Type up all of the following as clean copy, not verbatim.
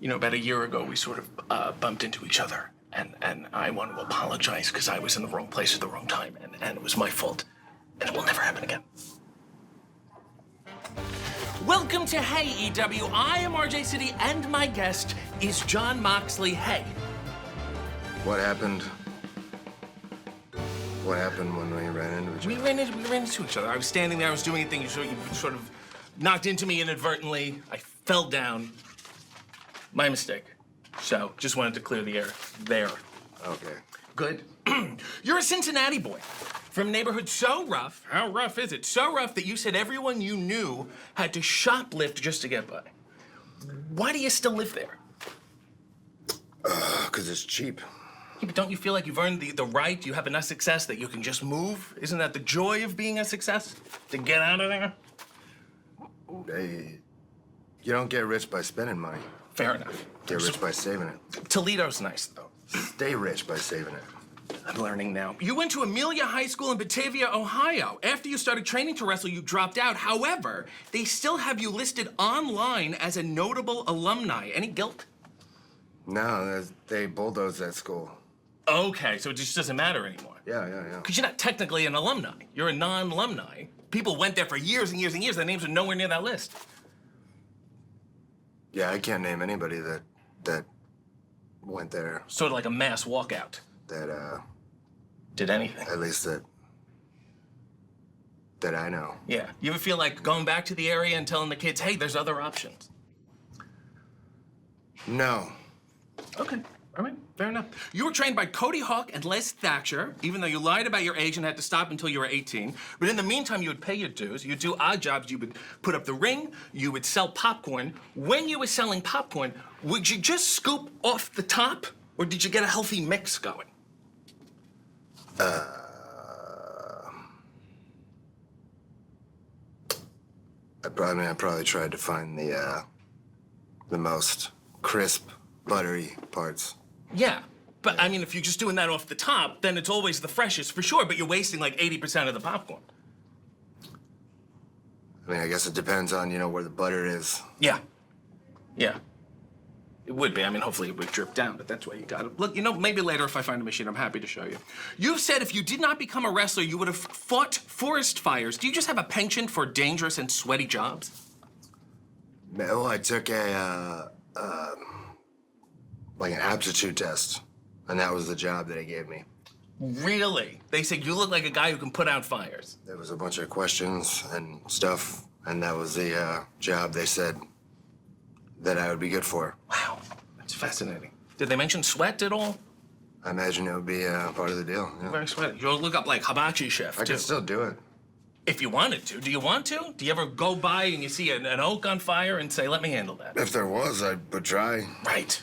You know, about a year ago, we sort of bumped into each other, and I want to apologize because I was in the wrong place at the wrong time, and it was my fault, and it will never happen again. Welcome to Hey EW. I am RJ City, and my guest is Jon Moxley. Hey. What happened? What happened when we ran into each other? We ran into each other. I was standing there, I was doing a thing, you sort of knocked into me inadvertently. I fell down. My mistake. So, just wanted to clear the air there. Okay. Good. You're a Cincinnati boy from a neighborhood so rough. How rough is it? So rough that you said everyone you knew had to shoplift just to get by. Why do you still live there? 'Cause it's cheap. Yeah, but don't you feel like you've earned the right, you have enough success that you can just move? Isn't that the joy of being a success? To get out of there? Hey, you don't get rich by spending money. Fair enough. Get rich by saving it. Toledo's nice, though. Stay rich by saving it. I'm learning now. You went to Amelia High School in Batavia, Ohio. After you started training to wrestle, you dropped out. However, they still have you listed online as a notable alumni. Any guilt? No, they bulldozed that school. Okay, so it just doesn't matter anymore. Yeah. Because you're not technically an alumni. You're a non-alumni. People went there for years and years and years. Their names are nowhere near that list. Yeah, I can't name anybody that went there. Sort of like a mass walkout. That Did anything. at least that I know. Yeah. You ever feel like going back to the area and telling the kids, hey, there's other options? No. Okay. All right, fair enough. You were trained by Cody Hawk and Les Thatcher, even though you lied about your age and had to stop until you were 18. But in the meantime, you would pay your dues. You'd do odd jobs. You would put up the ring. You would sell popcorn. When you were selling popcorn, would you just scoop off the top, or did you get a healthy mix going? I probably tried to find the most crisp, buttery parts. Yeah, but I mean, if you're just doing that off the top, then it's always the freshest for sure, but you're wasting like 80% of the popcorn. I mean, I guess it depends on, where the butter is. Yeah. It would be. I mean, hopefully it would drip down, but that's why you got it. Look, maybe later if I find a machine, I'm happy to show you. You've said if you did not become a wrestler, you would have fought forest fires. Do you just have a penchant for dangerous and sweaty jobs? No, I took like an aptitude test, and that was the job that they gave me. Really? They said you look like a guy who can put out fires. There was a bunch of questions and stuff, and that was the job they said that I would be good for. Wow, that's fascinating. Did they mention sweat at all? I imagine it would be part of the deal. Yeah. Very sweaty. You'll look up like hibachi chef, I too. could still do it. If you wanted to. Do you want to? Do you ever go by and you see an oak on fire and say, let me handle that? If there was, I would try. Right.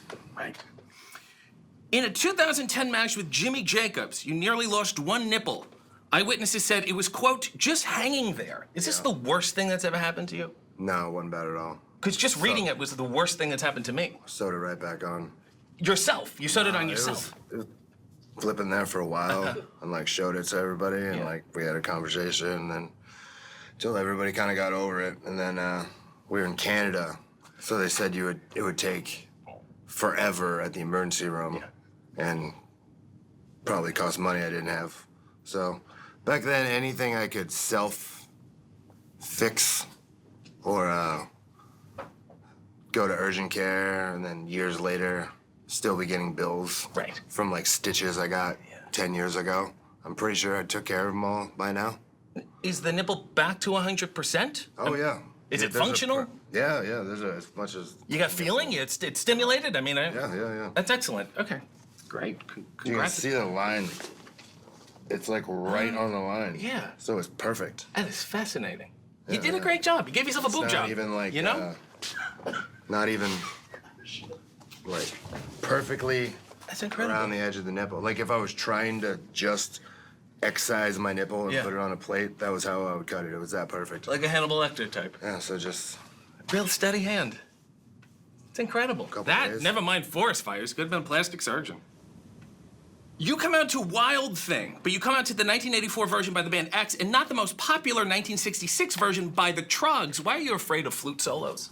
In a 2010 match with Jimmy Jacobs, you nearly lost one nipple. Eyewitnesses said it was, quote, just hanging there. Is this the worst thing that's ever happened to you? No, it wasn't bad at all. Because just reading it was the worst thing that's happened to me. Sewed it right back on. Yourself. You sewed it on yourself. It was flipping there for a while and showed it to everybody and we had a conversation and until everybody kind of got over it. And then we were in Canada, so they said it would take forever at the emergency room and probably cost money I didn't have. So back then, anything I could self-fix or go to urgent care and then years later still be getting bills from stitches I got 10 years ago. I'm pretty sure I took care of them all by now. Is the nipple back to 100%? Oh, yeah. Is it functional? Yeah, there's as much as... You got feeling? It's stimulated? I mean, Yeah. That's excellent. Okay, great. You can see the line. It's right on the line. Yeah. So it's perfect. That is fascinating. You did a great job. You gave yourself a boob job. Not even you know? Not even perfectly That's incredible. around the edge of the nipple. If I was trying to just excise my nipple and put it on a plate, that was how I would cut it. It was that perfect. Like a Hannibal Lecter type. Yeah, so just... Real steady hand. It's incredible. That, days. never mind forest fires, could have been a plastic surgeon. You come out to Wild Thing, but you come out to the 1984 version by the band X and not the most popular 1966 version by the Troggs. Why are you afraid of flute solos?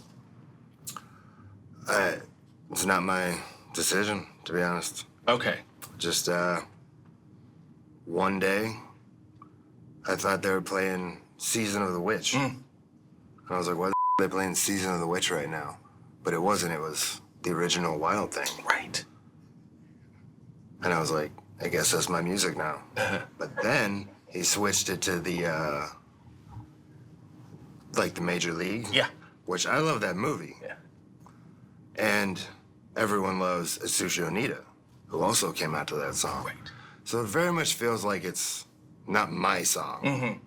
It's not my decision, to be honest. Okay. Just one day, I thought they were playing Season of the Witch. And I was like, why the are they playing Season of the Witch right now? But it wasn't. It was the original Wild Thing. Right. And I was like, I guess that's my music now. But then he switched it to the, like the Major League. Yeah. Which I love that movie. Yeah. And everyone loves Atsushi Onita, who also came out to that song. Right. So it very much feels like it's not my song.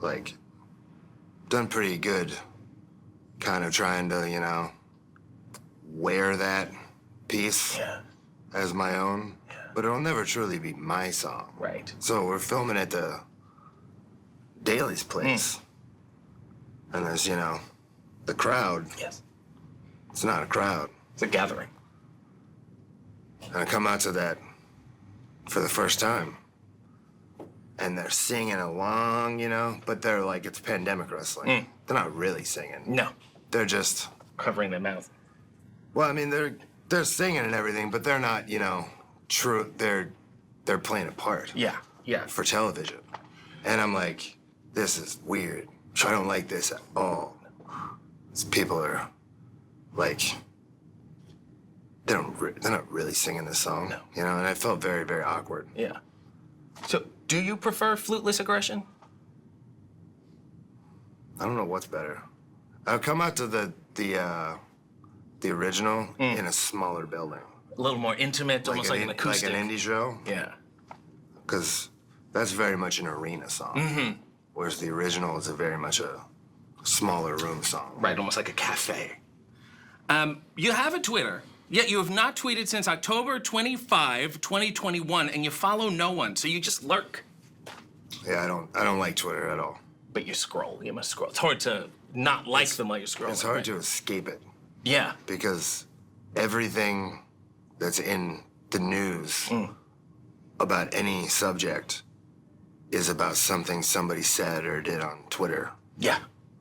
Like, done pretty good kind of trying to, you know, wear that piece as my own. Yeah. But it'll never truly be my song. Right. So we're filming at the Daly's place. And there's, you know, the crowd. Yes. It's not a crowd. It's a gathering. And I come out to that for the first time. And they're singing along, you know, but they're like, it's pandemic wrestling. They're not really singing. No. They're just Covering their mouth. well, I mean, they're singing and everything, but they're not, you know, true. They're playing a part. Yeah. Yeah. For television. And I'm like, this is weird. I don't like this at all. These people are like, they're not really singing this song. No. You know, and I felt very, very awkward. Yeah. So, do you prefer fluteless aggression? I don't know what's better. I'll come out to the original in a smaller building. A little more intimate, almost like an acoustic. Like an indie show. Yeah. Because that's very much an arena song. Whereas the original is very much a smaller room song. Right, almost like a cafe. You have a Twitter, yet you have not tweeted since October 25, 2021, and you follow no one, so you just lurk. Yeah, I don't like Twitter at all. But you scroll, you must scroll. It's hard to not like them while you're scrolling. It's hard right? to escape it. Yeah. Because everything that's in the news about any subject is about something somebody said or did on Twitter. Yeah.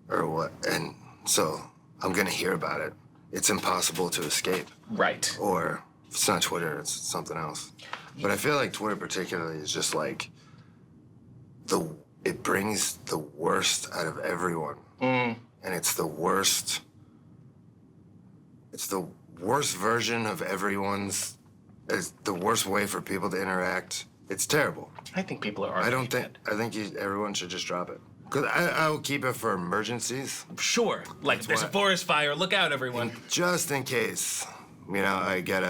Or what, and so I'm gonna hear about it. It's impossible to escape. Right. Or if it's not Twitter, it's something else. But I feel like Twitter particularly is just like it brings the worst out of everyone. And it's the worst version of everyone's, it's the worst way for people to interact. It's terrible. I think people are I think everyone should just drop it. Because I'll keep it for emergencies. Sure. Like if there's a forest fire, look out, everyone. Just in case, you know, I get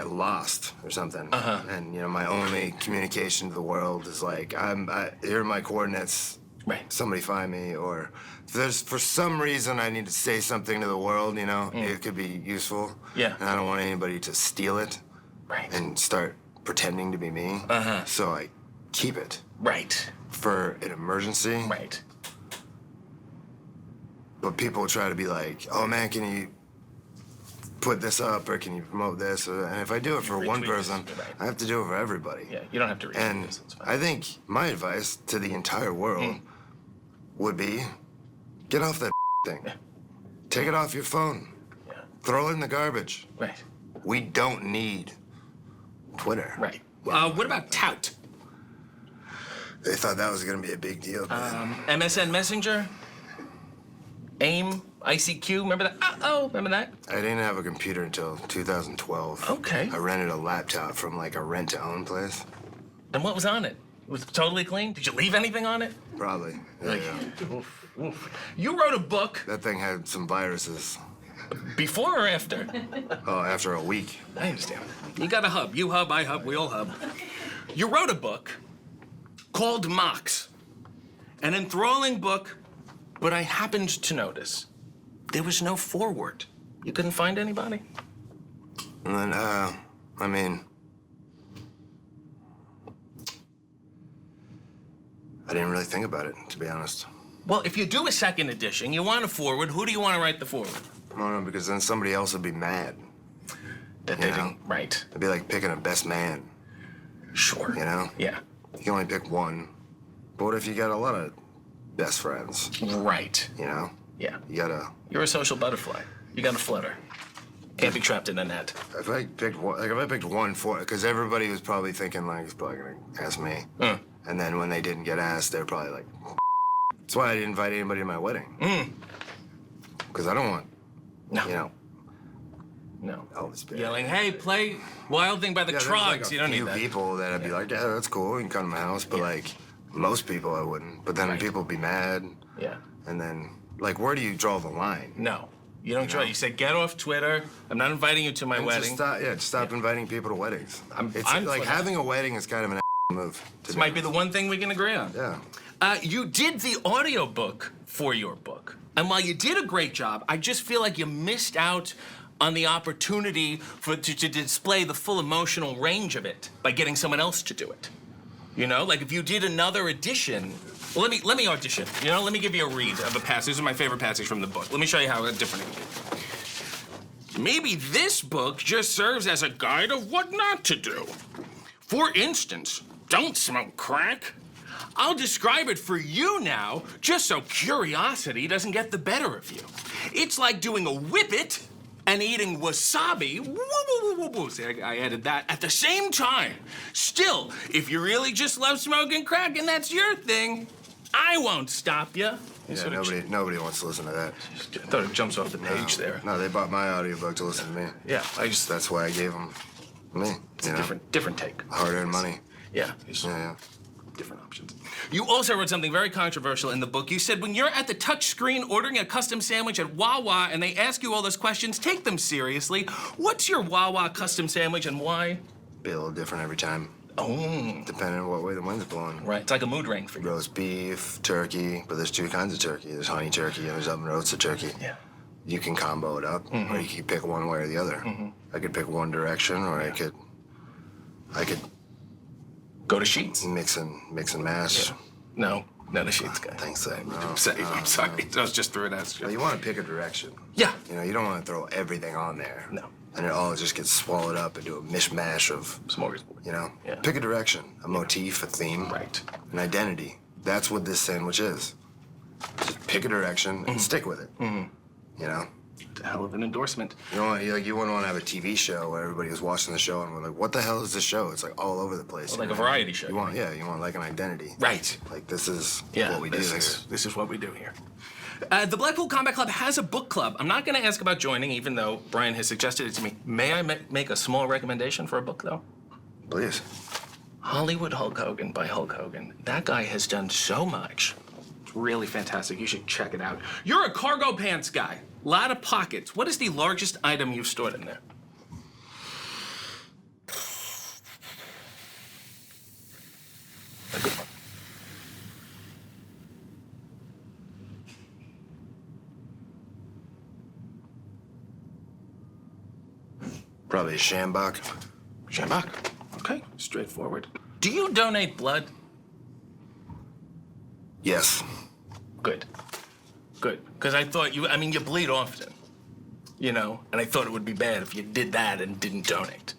lost or something. And, you know, my only communication to the world is like, here are my coordinates. Right. Somebody find me. Or if there's, for some reason, I need to say something to the world, you know, it could be useful. Yeah. And I don't want anybody to steal it. Right. And start pretending to be me. So I keep it. Right. For an emergency. Right. But people try to be like, oh man, can you put this up or can you promote this? And if I do it for one person, I have to do it for everybody. Yeah, you don't have to retweet And this. It's fine. I think my advice to the entire world would be, get off that thing. Yeah. Take it off your phone. Yeah. Throw it in the garbage. Right. We don't need Twitter. Right. What about tout? They thought that was gonna be a big deal. MSN Messenger? AIM? ICQ? Remember that? Remember that? I didn't have a computer until 2012. Okay. I rented a laptop from like a rent-to-own place. And what was on it? It was totally clean? Did you leave anything on it? Probably. Yeah. Oof. You wrote a book That thing had some viruses. before or after? Oh, after a week. I understand. You got a hub. You hub, I hub, we all hub. You wrote a book called Mox. An enthralling book, but I happened to notice there was no foreword. You couldn't find anybody? And then, I mean, I didn't really think about it, to be honest. Well, if you do a second edition, you want a foreword, who do you want to write the foreword? No, because then somebody else would be mad. That You they know? didn't, right. It'd be like picking a best man, Sure. you know? Yeah. You can only pick one. But what if you got a lot of best friends, Right. you know? Yeah. You gotta, You're a social butterfly. You got to flutter. Can't be trapped in a net. If I picked one for, because everybody was probably thinking like he's probably gonna ask me, and then when they didn't get asked, they're probably like, that's why I didn't invite anybody to my wedding. Because I don't want, Elvis Yelling, hey, play Wild Thing by the Trogs. Like you don't need that. people that I'd be like, yeah, that's cool. You can come to my house, but like most people I wouldn't. But then people would be mad. Yeah. And then like, where do you draw the line? No. You don't try. You say, get off Twitter. I'm not inviting you to my wedding. Just stop inviting people to weddings. It's I'm like having a wedding is kind of an move. This might be the one thing we can agree on. Yeah. You did the audiobook for your book. And while you did a great job, I just feel like you missed out on the opportunity to display the full emotional range of it by getting someone else to do it. You know, like if you did another edition. Well, let me audition. You know, let me give you a read of a passage. This is my favorite passage from the book. Let me show you how different it is. Maybe this book just serves as a guide of what not to do. For instance, don't smoke crack. I'll describe it for you now, just so curiosity doesn't get the better of you. It's like doing a whippet and eating wasabi. Woo, woo, woo, woo. See, I added that at the same time. Still, if you really just love smoking crack and that's your thing, I won't stop you. Yeah, nobody wants to listen to that. I thought it jumps off the page there. No, they bought my audiobook to listen to me. Yeah, That's why I gave them me. It's a different take. Hard-earned money. Yeah. Yeah. Different options. You also wrote something very controversial in the book. You said when you're at the touch screen ordering a custom sandwich at Wawa and they ask you all those questions, take them seriously. What's your Wawa custom sandwich and why? Be a little different every time. Oh. Depending on what way the wind's blowing. Right, it's like a mood ring for you. Roast beef, turkey, but there's two kinds of turkey. There's honey turkey and there's oven roasted turkey. Yeah. You can combo it up, or you can pick one way or the other. I could pick one direction, or I could go to Sheets. Mix and match. Yeah. No, not a Sheets guy. Thanks, I'm sorry. I was just throwing that. Well, you want to pick a direction. Yeah. You know, you don't want to throw everything on there. No. And it all just gets swallowed up into a mishmash of smorgasbord. You know? Yeah. Pick a direction, a motif, a theme. Right. An identity. That's what this sandwich is. Just pick a direction and stick with it. You know? A hell of an endorsement. You wouldn't want to have a TV show where everybody is watching the show and we're like, what the hell is this show? It's like all over the place. Well, like a variety show. You want like an identity. Right. Like this is Yeah, what we do here. This is what we do here. The Blackpool Combat Club has a book club. I'm not going to ask about joining, even though Brian has suggested it to me. May I make a small recommendation for a book, though? Please. Hollywood Hulk Hogan by Hulk Hogan. That guy has done so much. It's really fantastic. You should check it out. You're a cargo pants guy. A lot of pockets. What is the largest item you've stored in there? A good one. Probably a Shambach. Shambach. Okay, straightforward. Do you donate blood? Yes. Good. Good. Because I thought you bleed often, you know, and I thought it would be bad if you did that and didn't donate.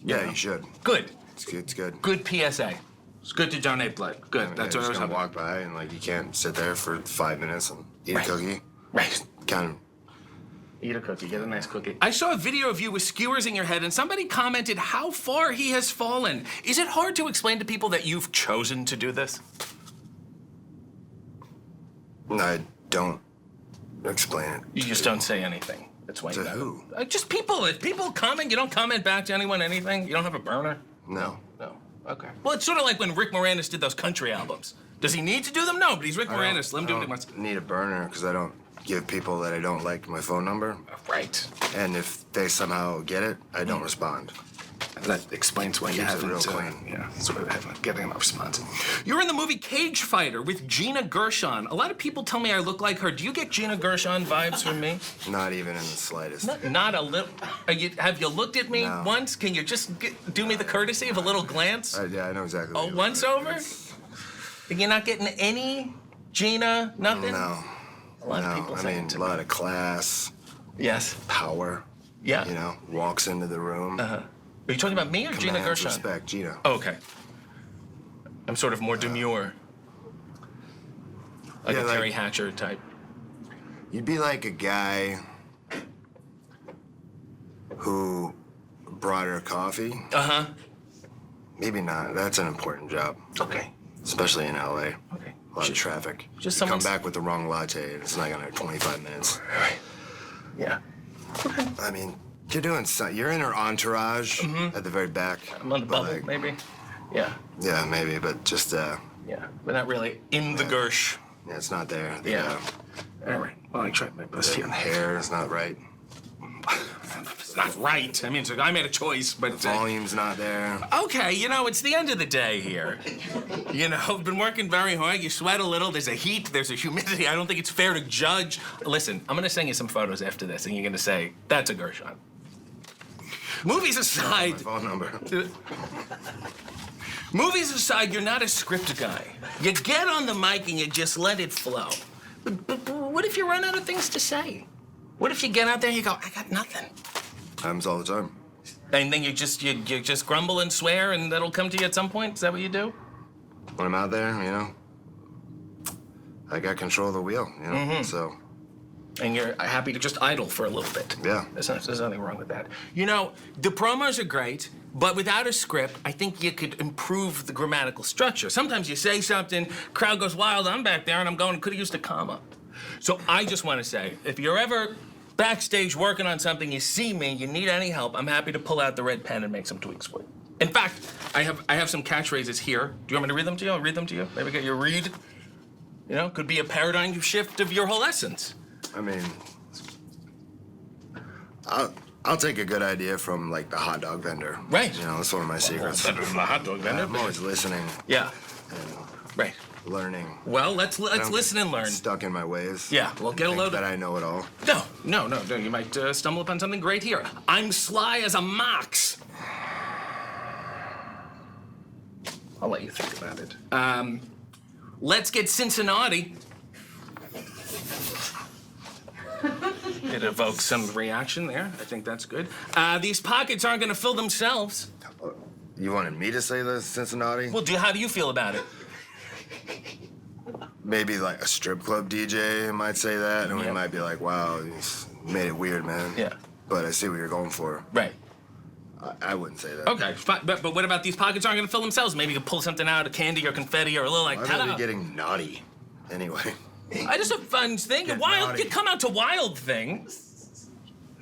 You should. Good. It's good. It's good. Good PSA. It's good to donate blood. Good. That's what I was gonna hoping. walk by and like you can't sit there for 5 minutes and eat a cookie. Right. Kind of. Eat a cookie. Get a nice cookie. I saw a video of you with skewers in your head, and somebody commented how far he has fallen. Is it hard to explain to people that you've chosen to do this? I don't explain it. You just don't say anything. That's why To you got who? it. Just people. If people comment, you don't comment back to anyone anything. You don't have a burner. No. No. Okay. Well, it's sort of like when Rick Moranis did those country albums. Does he need to do them? No, but he's Rick Moranis. Let him do what he wants. Need a burner because I don't give people that I don't like my phone number. Right. And if they somehow get it, I don't respond. That explains why you Keeps it haven't. real clean. Yeah, that's why I haven't getting enough response. You're in the movie Cage Fighter with Gina Gershon. A lot of people tell me I look like her. Do you get Gina Gershon vibes from me? Not even in the slightest. Not a little. Have you looked at me No. once? Can you just do me the courtesy of a little glance? Yeah, I know exactly. Oh, what you once are. over? You're not getting any Gina? Nothing? No. A lot of people I say mean, it to a lot me. of class, Yes. power. Yeah. You know, walks into the room. Are you talking about me or Gina commands Gershon? respect, Gina. Oh, okay. I'm sort of more demure. Like Yeah, a like- Terry Hatcher type. You'd be like a guy who brought her coffee. Uh-huh. Maybe not. That's an important job, Okay. especially in LA. Okay. A lot of traffic. Just You come someone's- back with the wrong latte, and it's not gonna 25 minutes. Yeah. I mean, you're in her entourage at the very back. I'm on the but, bubble, like, maybe. Yeah. Yeah, maybe, but just Yeah. But not really in the Gersh. yeah, it's not there. Yeah. All right. Well, I tried my best The here. hair is not right. It's not right. I mean, I made a choice, but... Volume's not there. Okay, it's the end of the day here. I've been working very hard. You sweat a little. There's a heat. There's a humidity. I don't think it's fair to judge. Listen, I'm going to send you some photos after this, and you're going to say, that's a Gershon. Movies My aside... phone number. Movies aside, you're not a script guy. You get on the mic and you just let it flow. But what if you run out of things to say? What if you get out there and you go, I got nothing? Happens all the time. And then you just grumble and swear and that'll come to you at some point? Is that what you do? When I'm out there, I got control of the wheel, so. And you're happy to just idle for a little bit. Yeah. There's nothing wrong with that. The promos are great, but without a script, I think you could improve the grammatical structure. Sometimes you say something, crowd goes wild, I'm back there, and I'm going, could have used a comma. So I just want to say, if you're ever backstage working on something, you see me, you need any help, I'm happy to pull out the red pen and make some tweaks for you. In fact, I have some catchphrases here. Do you want me to read them to you? I'll read them to you. Maybe get your read. Could be a paradigm shift of your whole essence. I mean, I'll take a good idea from like the hot dog vendor. Right. That's one of my secrets. Better than the hot dog vendor. I'm always listening, Yeah. Right. learning. Well, let's I'm listen and learn. Stuck in my ways. Yeah, well, get a Think load that of... I know it all. No. You might stumble upon something great here. I'm sly as a mox. I'll let you think about it. Let's get Cincinnati. It evokes some reaction there. I think that's good. These pockets aren't going to fill themselves. You wanted me to say this, Cincinnati? Well, how do you feel about it? Maybe like a strip club DJ might say that, and Yeah. we might be like, wow, you made it weird, man. Yeah. But I see what you're going for. Right. I wouldn't say that. Okay, fine. But what about these pockets aren't going to fill themselves? Maybe you can pull something out of candy or confetti or a little like, I'm ta-da. gonna be getting naughty. Anyway. I just a fun thing. Get Wild. naughty. You come out to wild thing.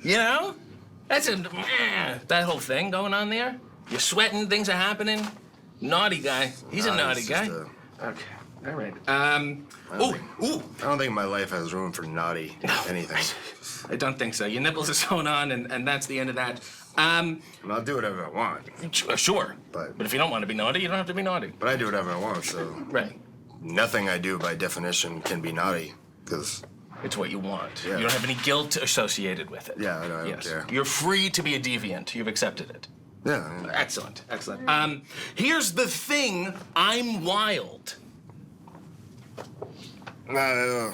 That's that whole thing going on there. You're sweating. Things are happening. Naughty guy. He's a naughty it's guy. just Okay. All right. don't Ooh. I don't think my life has room for naughty anything. I don't think so. Your nipples are sewn on, and that's the end of that. And I'll do whatever I want. Sure. But if you don't want to be naughty, you don't have to be naughty. But I do whatever I want, so Right. nothing I do by definition can be naughty, because It's what you want. Yeah. You don't have any guilt associated with it. yeah, I don't care. You're free to be a deviant. You've accepted it. Yeah. I mean, Excellent. Here's the thing. I'm wild. no.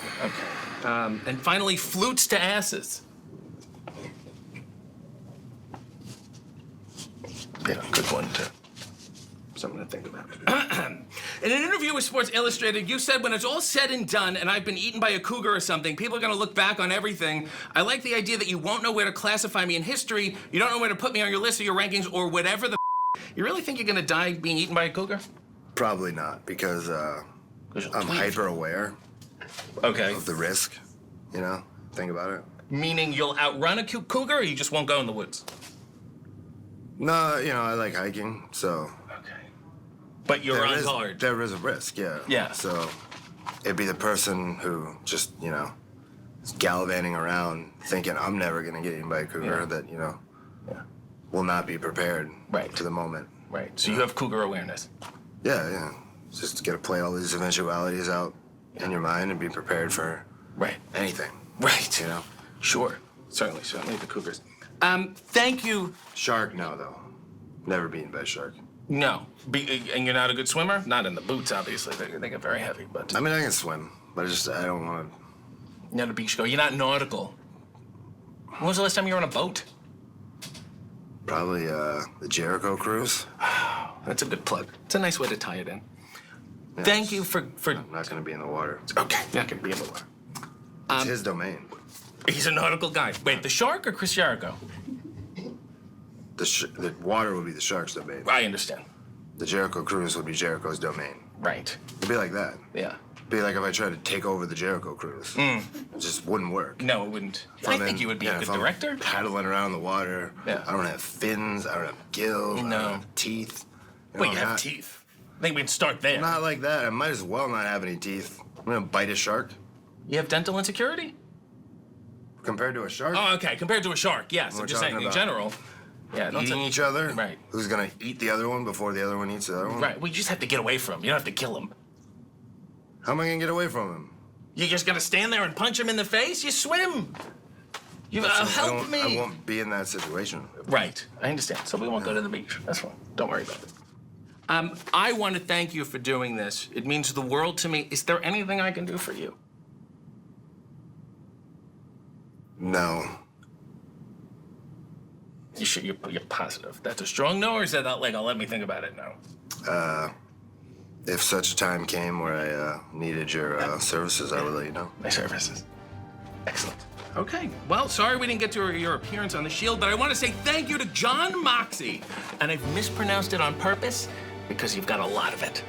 And finally, flutes to asses. Yeah, good one, too. Something to think about. In an interview with Sports Illustrated, you said when it's all said and done and I've been eaten by a cougar or something, people are going to look back on everything. I like the idea that you won't know where to classify me in history, you don't know where to put me on your list or your rankings or whatever the You really think you're going to die being eaten by a cougar? Probably not, because I'm hyper aware Okay. of the risk. Think about it. Meaning you'll outrun a cougar or you just won't go in the woods? No, I like hiking, so Okay. But you're on guard. There is a risk, yeah. Yeah. So it'd be the person who just, is gallivanting around thinking I'm never gonna get eaten by a cougar Yeah. that, Yeah. will not be prepared Right. to the moment. Right. So you have cougar awareness. Yeah. Just gotta play all these eventualities out in your mind and be prepared for Right. anything. Right. You know? Sure. Certainly the cougars. Thank you. Shark, no, though. Never been by a shark. No. And you're not a good swimmer? Not in the boots, obviously. They get very heavy, but... I mean, I can swim, but I don't want to. You're not a beach goer. You're not nautical. When was the last time you were on a boat? Probably the Jericho cruise. That's a good plug. It's a nice way to tie it in. Yeah, Thank you for... I'm not going to be in the water. Okay. Not gonna be in the water. It's his domain. He's a nautical guy. Wait, the shark or Chris Jericho? the water would be the Sharks' domain. I understand. The Jericho Cruise would be Jericho's domain. Right. It'd be like that. Yeah. It'd be like if I tried to take over the Jericho Cruise. It just wouldn't work. No, it wouldn't. If I I'm think you would be a if good I'm director. Paddling around the water. Yeah. I don't have fins. I don't have gills. No. I don't have teeth. Wait, you I'm have not- teeth. I think we'd start there. Not like that. I might as well not have any teeth. I'm gonna bite a shark. You have dental insecurity? Compared to a shark, Oh, okay. Compared to a shark, yes. We're I'm just saying talking in about general. Yeah, don't eating say- each other. Right. Who's gonna eat the other one before the other one eats the other one? Right. Well, you just have to get away from him. You don't have to kill him. How am I gonna get away from him? You just gotta stand there and punch him in the face. You swim. You help me. I won't be in that situation. Right. I understand. So we won't go to the beach. That's fine. Don't worry about it. I want to thank you for doing this. It means the world to me. Is there anything I can do for you? No. You sure you're positive? That's a strong no, or is that like, let me think about it now? If such a time came where I needed your services, I would let you know. My services. Excellent. Okay. Well, sorry we didn't get to your appearance on The Shield, but I want to say thank you to Jon Moxley. And I've mispronounced it on purpose because you've got a lot of it.